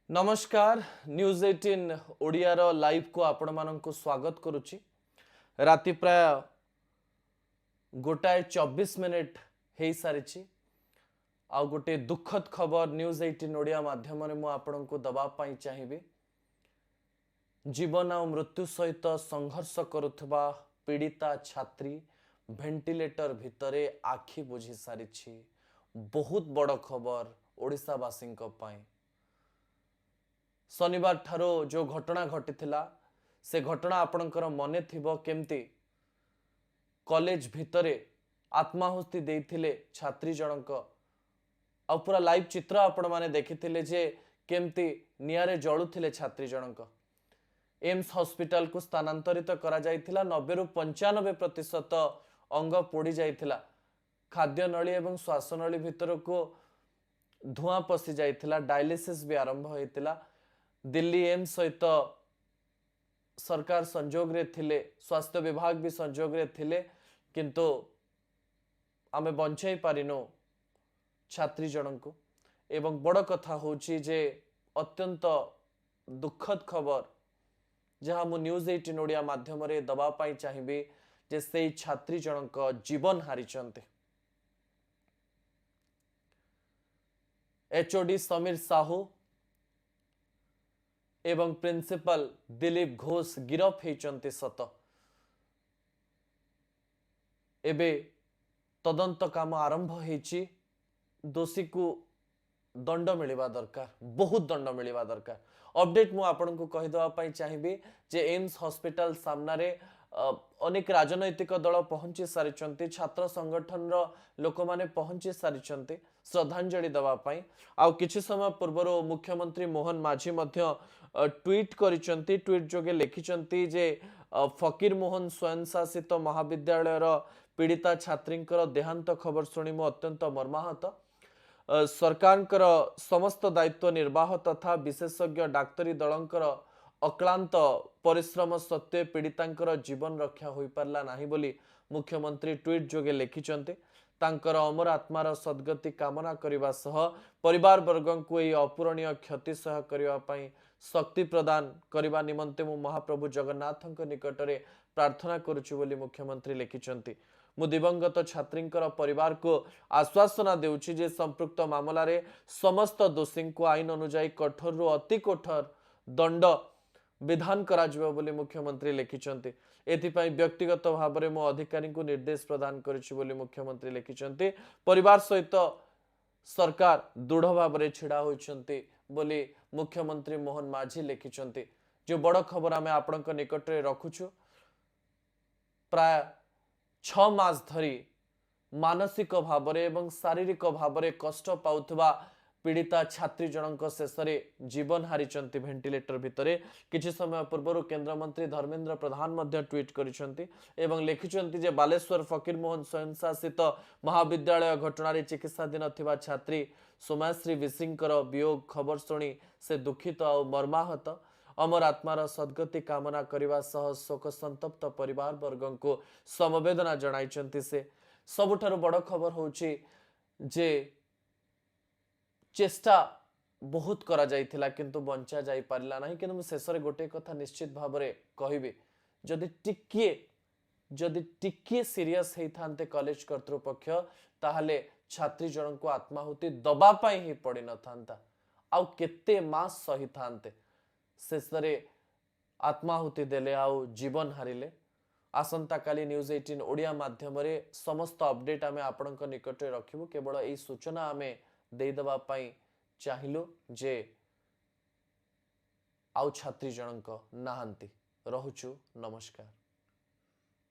नमस्कार news 18 Odiyar live को आपण मानक स्वागत करुच्ची। राति प्राय 1:24 हो सारी आ गोटे दुखद खबर न्यूज 18 ओडिया माध्यम आपण को दबापाई चाहिए। जीवन आ मृत्यु सहित संघर्ष करुवा पीड़िता छात्री भेंटिलेटर भितरे आखि बुझी सारी। बहुत बड़ खबर ओडिशावासी शनिवार ठारो जो घटना घटी से घटना आपणकर मने थिबो केमती कॉलेज भितरे आत्माहुति देइथिले छात्री जनक आ पूरा लाइव चित्र आपण माने देखिथिले जे केमती नियारे जळुथिले छात्री जनक। एम्स हॉस्पिटल को स्थानांतरित करा जाइथिला। 90 रु 95% अंग पोड़ी जाइथिला। खाद्य नली एवं श्वासनली भितर को धुआं पसी जाइथिला। डायलिसिस भी आरंभ होइथिला। दिल्ली एम्स सहित सरकार संजोग रे थिले, स्वास्थ्य विभाग भी संजोग रे थिले, किंतु आमे बंचाई पारिनो छात्री जनक। एवं बड़ कथा होची जे अत्यंत दुखद खबर जहाँ मु न्यूज 18 ओडिया माध्यम रे दबा पाई चाहिए जे से छात्री जनक जीवन हारिचंते। एचओडी समीर साहू एवं प्रिंसिपल दिलीप घोष गिरफ होइचंते सत। एबे तदंत काम आरंभ होइची। दोषी को दंड मिलवा दरकार, बहुत दंड मिलवा दरकार। अपडेट मु आपन को कहि दवा पई चाहिए जे एम्स हॉस्पिटल सामना रे अनेक राजनैतिक दल पहुंची सारी। छात्र संगठन रो लोक माने पहुंची सारी श्रद्धांजलि दवा पई। आ किछि समय पूर्व मुख्यमंत्री मोहन माझी मध्य ट्वीट करिसंती। ट्वीट जोगे लिखिसंती जे फकीर मोहन स्वयं शासित महाविद्यालय रो पीड़िता छात्रींकर देहांत खबर सुनी मो अत्यंत मर्माहत। सरकार समस्त दायित्व निर्वाह तथा विशेषज्ञ डाक्तरी दलंकर अक्लांत परिश्रम सत्वे पीड़ितांकर जीवन रक्षा होई पारला नाही बोली मुख्यमंत्री ट्वीट जोगे लिखिसंती। तांकर अमर आत्मार सद्गति कामना करिबा सह परिवार वर्गं को यह अपूरणीय क्षति सह करिबा पई शक्ति प्रदान करिबा निमंते मु महाप्रभु जगन्नाथଙ୍କ निकटरे प्रार्थना करूछु बोली मुख्यमंत्री लिखिसंती। मु दिवंगत छात्रींकर परिवार को आश्वासना देउछि जे संपृक्त मामला रे समस्त दोषी को आईन अनुसार कठोर रु अति कठोर दंड विधान करा जिवो बोली मुख्यमंत्री लिखिसंती। एथिपाई व्यक्तिगत भाव में मो अधिकारी को निर्देश प्रदान करिछि बोली मुख्यमंत्री लिखिसंती। परिवार सहित सरकार दृढ़ भाव में छिड़ा होइछंती बोली मुख्यमंत्री मोहन माझी लिखिसंती। जो बड़ खबर आमे आपनक निकट रे रखुछु। प्राय 6 मास धरी मानसिक भाव एवं शारीरिक भाव कष्ट पाउथबा पीड़िता छात्री जनक शेष जीवन हारिचंती भेंटिलेटर भितरे। किछि समय पूर्व केंद्र मंत्री धर्मेंद्र प्रधान मध्य ट्वीट करिसंती एवं लिखिसंती जे बालेश्वर फकीर मोहन स्वयं शासित महाविद्यालय घटना चिकित्साधीन थिबा छात्री सोमाश्री विसिंकर वियोग खबर सुनी से दुखित और मर्माहत। अमर आत्मार सद्गति कामना करने सह शोक संतप्त परिवार वर्गं को समवेदना जणाइचंती। से सबुठारु बड़ खबर होची जे चेष्टा बहुत करा जाइथिला किंतु बंचा जाई पारला नाही। किंतु मु शेष रे गोटे कथा निश्चित भाव में कहबी, जदि टिकिए सीरियस हेइथांते कॉलेज कर्तृपक्ष ताहले छात्री जन को आत्माहुति दबा पाई ही पड़ी न थांता। आउ केते मास सही थांते शेष रे आत्माहुति देले आउ जीवन हारिले। आसंता काली न्यूज 18 ओडिया माध्यम रे समस्त अपडेट आमे आपनक निकट रे रखिबु। केवल एई सूचना आमे देई दबा पाई चाहिलु जे आउ छात्री जनक नाहंती। रहुछु, नमस्कार।